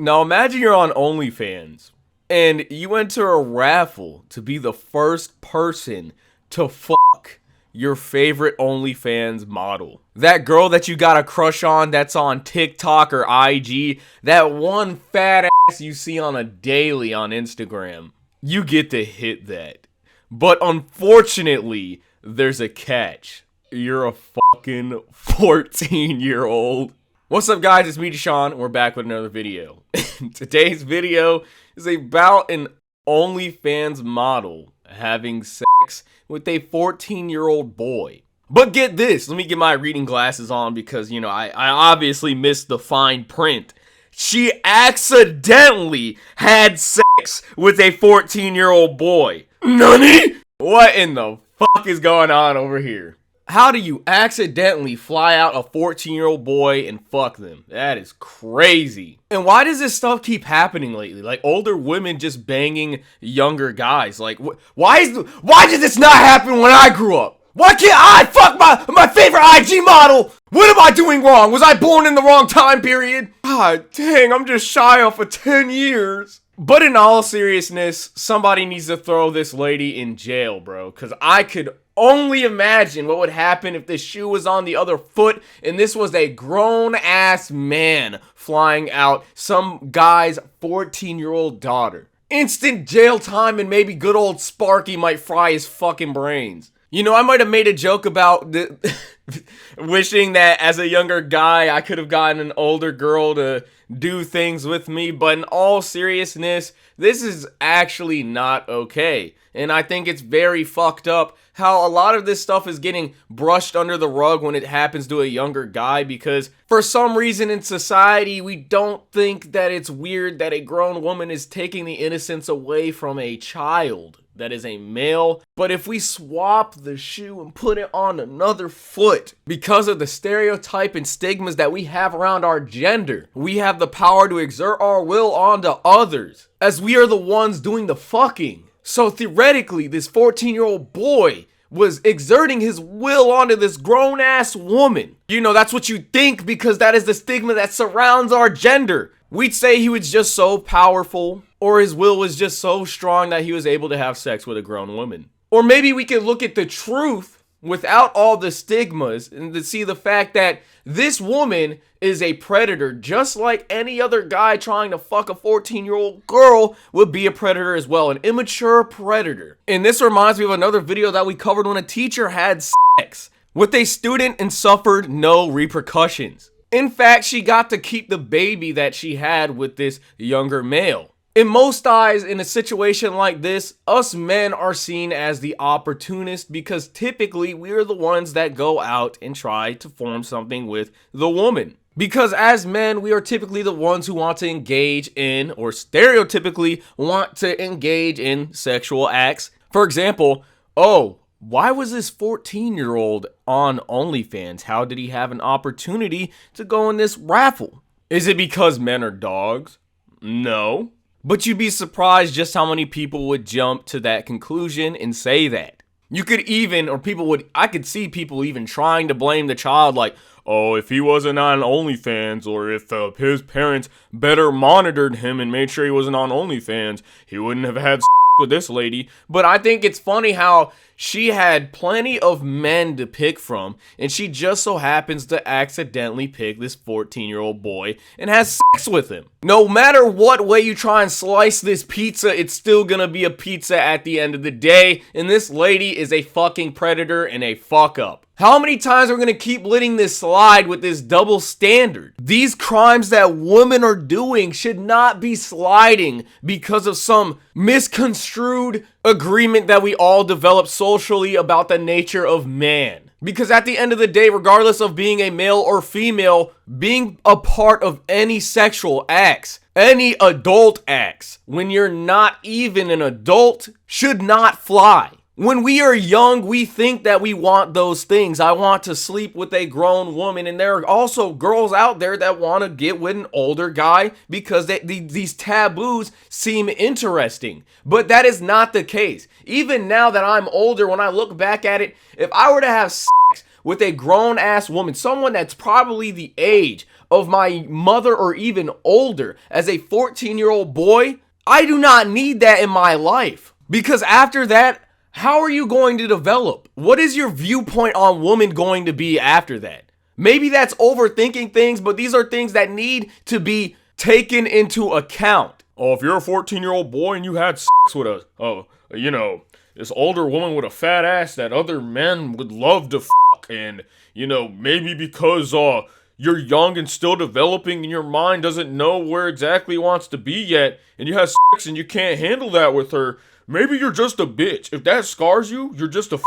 Now imagine you're on OnlyFans and you enter a raffle to be the first person to fuck your favorite OnlyFans model. That girl that you got a crush on that's on TikTok or IG, that one fat ass you see on a daily on Instagram. You get to hit that. But unfortunately, there's a catch. You're a fucking 14-year-old. What's up, guys? It's me, Deshaun, and we're back with another video. Today's video is about an OnlyFans model having sex with a 14-year-old boy. But get this, let me get my reading glasses on because, you know, I obviously missed the fine print. She accidentally had sex with a 14-year-old boy. Nani? What in the fuck is going on over here? How do you accidentally fly out a 14-year-old boy and fuck them? That is crazy. And why does this stuff keep happening lately? Like older women just banging younger guys. Like why did this not happen when I grew up? Why can't I fuck my favorite IG model? What am I doing wrong? Was I born in the wrong time period? God dang, I'm just shy off of 10 years. But in all seriousness, somebody needs to throw this lady in jail, bro. Because I could only imagine what would happen if this shoe was on the other foot and this was a grown-ass man flying out some guy's 14-year-old daughter. Instant jail time and maybe good old Sparky might fry his fucking brains. You know, I might have made a joke about wishing that as a younger guy I could have gotten an older girl to do things with me, but in all seriousness, this is actually not okay. And I think it's very fucked up how a lot of this stuff is getting brushed under the rug when it happens to a younger guy, because for some reason in society we don't think that it's weird that a grown woman is taking the innocence away from a child that is a male. But if we swap the shoe and put it on another foot, because of the stereotype and stigmas that we have around our gender, we have the power to exert our will onto others, as we are the ones doing the fucking. So theoretically, this 14-year-old boy was exerting his will onto this grown-ass woman. You know, that's what you think because that is the stigma that surrounds our gender. We'd say he was just so powerful, or his will was just so strong that he was able to have sex with a grown woman. Or maybe we could look at the truth without all the stigmas and to see the fact that this woman is a predator, just like any other guy trying to fuck a 14-year-old girl would be a predator as well, an immature predator. And this reminds me of another video that we covered when a teacher had sex with a student and suffered no repercussions. In fact, she got to keep the baby that she had with this younger male. In most eyes, in a situation like this, us men are seen as the opportunist because typically we are the ones that go out and try to form something with the woman. Because as men, we are typically the ones who want to engage in, or stereotypically want to engage in, sexual acts. For example, oh, why was this 14-year-old on OnlyFans? How did he have an opportunity to go in this raffle? Is it because men are dogs? No. But you'd be surprised just how many people would jump to that conclusion and say that. You could even, or people would, I could see people even trying to blame the child like, oh, if he wasn't on OnlyFans, or if his parents better monitored him and made sure he wasn't on OnlyFans, he wouldn't have had with this lady. But I think it's funny how she had plenty of men to pick from, and she just so happens to accidentally pick this 14-year-old boy and has sex with him. No matter what way you try and slice this pizza, it's still gonna be a pizza at the end of the day, and this lady is a fucking predator and a fuck up. How many times are we gonna keep letting this slide with this double standard? These crimes that women are doing should not be sliding because of some misconstrued agreement that we all develop socially about the nature of man. Because at the end of the day, regardless of being a male or female, being a part of any sexual acts, any adult acts, when you're not even an adult, should not fly. When we are young, we think that we want those things. I want to sleep with a grown woman, and there are also girls out there that want to get with an older guy because these taboos seem interesting. But that is not the case. Even now that I'm older, when I look back at it, if I were to have sex with a grown-ass woman, someone that's probably the age of my mother or even older as a 14-year-old boy, I do not need that in my life. Because after that, how are you going to develop? What is your viewpoint on women going to be after that? Maybe that's overthinking things, but these are things that need to be taken into account. Oh, if you're a 14-year-old boy and you had sex with this older woman with a fat ass that other men would love to fuck, and, maybe because, you're young and still developing and your mind doesn't know where exactly it wants to be yet, and you have sex and you can't handle that with her, maybe you're just a bitch. If that scars you, you're just a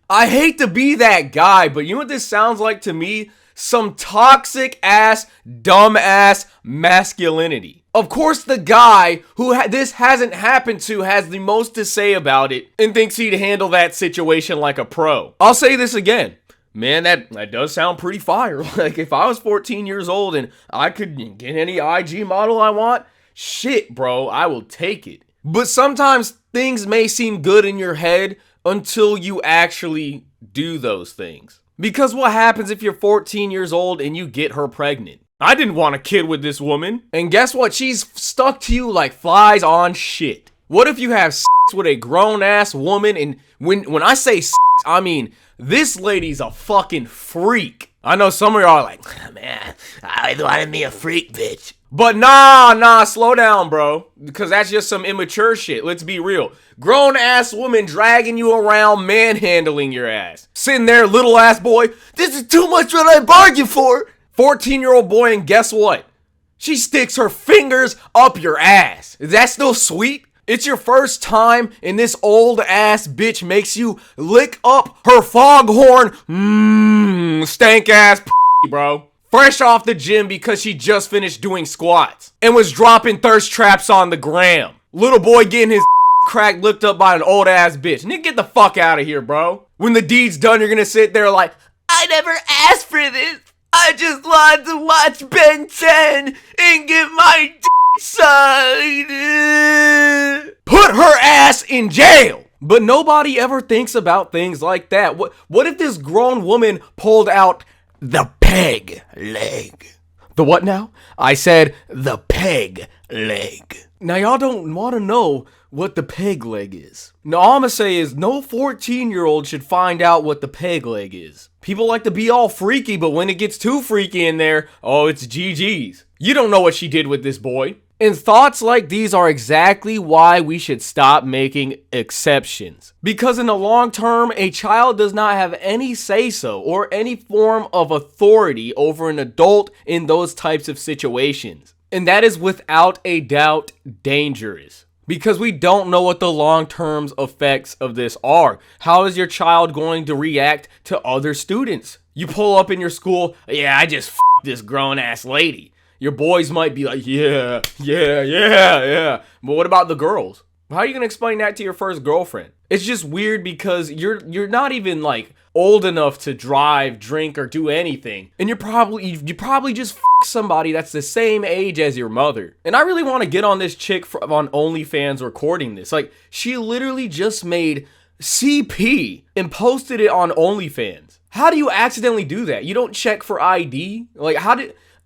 I hate to be that guy, but you know what this sounds like to me? Some toxic ass, dumb ass masculinity. Of course, the guy who this hasn't happened to has the most to say about it and thinks he'd handle that situation like a pro. I'll say this again. Man, that does sound pretty fire. Like, if I was 14 years old and I could get any IG model I want, shit, bro, I will take it. But sometimes things may seem good in your head until you actually do those things. Because what happens if you're 14 years old and you get her pregnant? I didn't want a kid with this woman. And guess what? She's stuck to you like flies on shit. What if you have sex with a grown-ass woman, and when I say sex, I mean this lady's a fucking freak. I know some of y'all are like, man, I want to be a freak, bitch. But nah, slow down, bro. Because that's just some immature shit. Let's be real. Grown-ass woman dragging you around, manhandling your ass. Sitting there, little ass boy, this is too much what I bargained for. 14-year-old boy, and guess what? She sticks her fingers up your ass. Is that still sweet? It's your first time, and this old ass bitch makes you lick up her foghorn, stank ass bro. Fresh off the gym because she just finished doing squats and was dropping thirst traps on the gram. Little boy getting his crack licked up by an old ass bitch. Nigga, get the fuck out of here, bro. When the deed's done, you're gonna sit there like, I never asked for this. I just wanted to watch Ben 10 and get my sucked. Put her ass in jail. But nobody ever thinks about things like that. What if this grown woman pulled out the peg leg? The what now? I said the peg leg. Now y'all don't want to know what the peg leg is. Now all I'm gonna say is no 14-year-old should find out what the peg leg is. People like to be all freaky, but when it gets too freaky in there, oh, it's GG's. You don't know what she did with this boy. And thoughts like these are exactly why we should stop making exceptions. Because in the long term, a child does not have any say-so or any form of authority over an adult in those types of situations. And that is without a doubt dangerous. Because we don't know what the long-term effects of this are. How is your child going to react to other students? You pull up in your school, yeah, I just f***ed this grown-ass lady. Your boys might be like, yeah. But what about the girls? How are you going to explain that to your first girlfriend? It's just weird because you're not even like old enough to drive, drink, or do anything. And you probably just f*** somebody that's the same age as your mother. And I really want to get on this chick on OnlyFans recording this. Like, she literally just made CP and posted it on OnlyFans. How do you accidentally do that? You don't check for ID? Like,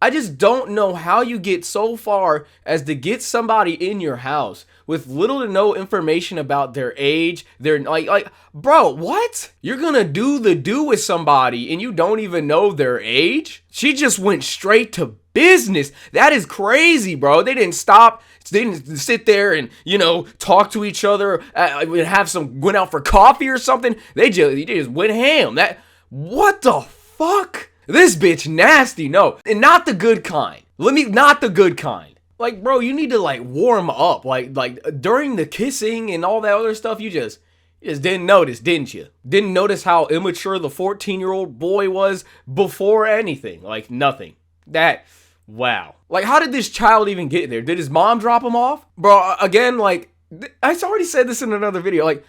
I just don't know how you get so far as to get somebody in your house with little to no information about their age. They're like, bro, what? You're gonna do with somebody and you don't even know their age? She just went straight to business. That is crazy, bro. They didn't stop. They didn't sit there and, talk to each other and went out for coffee or something. They just went ham. What the fuck? This bitch nasty, no, and not the good kind. Not the good kind. Like, bro, you need to like warm up. Like during the kissing and all that other stuff, you just didn't notice, didn't you? Didn't notice how immature the 14-year-old boy was before anything. Like nothing. Wow. Like, how did this child even get there? Did his mom drop him off? Bro, again, like, I already said this in another video. Like,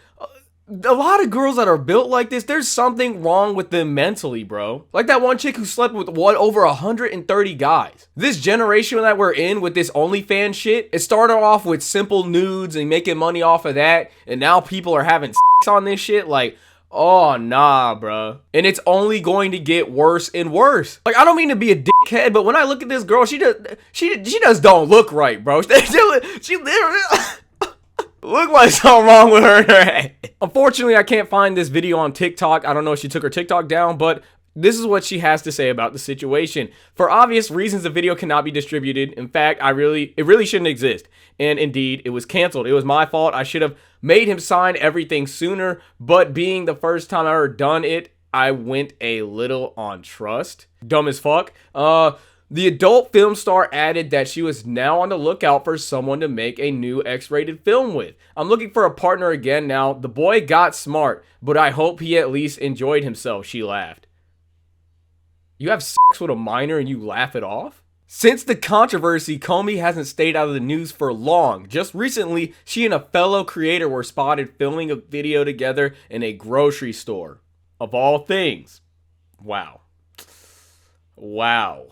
a lot of girls that are built like this, there's something wrong with them mentally, bro. Like that one chick who slept with over 130 guys. This generation that we're in with this OnlyFans shit, it started off with simple nudes and making money off of that, and now people are having sex on this shit. Like, oh nah, bro. And it's only going to get worse and worse. Like, I don't mean to be a dickhead head, but when I look at this girl, she just don't look right, bro. She literally look like something wrong with her in her head. Unfortunately, I can't find this video on TikTok. I don't know if she took her TikTok down, but this is what she has to say about the situation. For obvious reasons, the video cannot be distributed. In fact, it really shouldn't exist. And indeed, it was canceled. It was my fault. I should have made him sign everything sooner, but being the first time I ever done it, I went a little on trust. Dumb as fuck. The adult film star added that she was now on the lookout for someone to make a new X-rated film with. I'm looking for a partner again now. The boy got smart, but I hope he at least enjoyed himself, she laughed. You have sex with a minor and you laugh it off? Since the controversy, Comey hasn't stayed out of the news for long. Just recently, she and a fellow creator were spotted filming a video together in a grocery store. Of all things. Wow. Wow.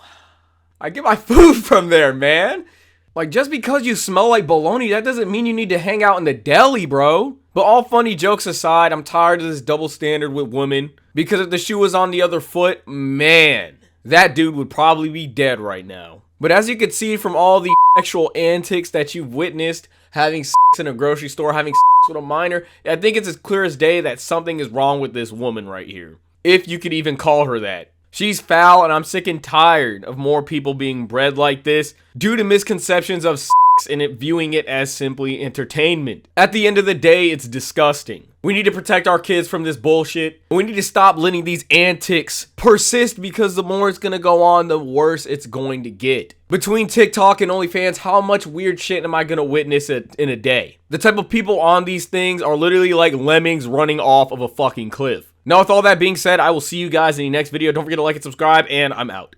I get my food from there, man. Like, just because you smell like bologna, that doesn't mean you need to hang out in the deli, bro. But all funny jokes aside, I'm tired of this double standard with women. Because if the shoe was on the other foot, man, that dude would probably be dead right now. But as you can see from all the sexual antics that you've witnessed, having sex in a grocery store, having sex with a minor, I think it's as clear as day that something is wrong with this woman right here. If you could even call her that. She's foul, and I'm sick and tired of more people being bred like this due to misconceptions of sex and viewing it as simply entertainment. At the end of the day, it's disgusting. We need to protect our kids from this bullshit. We need to stop letting these antics persist, because the more it's gonna go on, the worse it's going to get. Between TikTok and OnlyFans, how much weird shit am I gonna witness in a day? The type of people on these things are literally like lemmings running off of a fucking cliff. Now, with all that being said, I will see you guys in the next video. Don't forget to like and subscribe, and I'm out.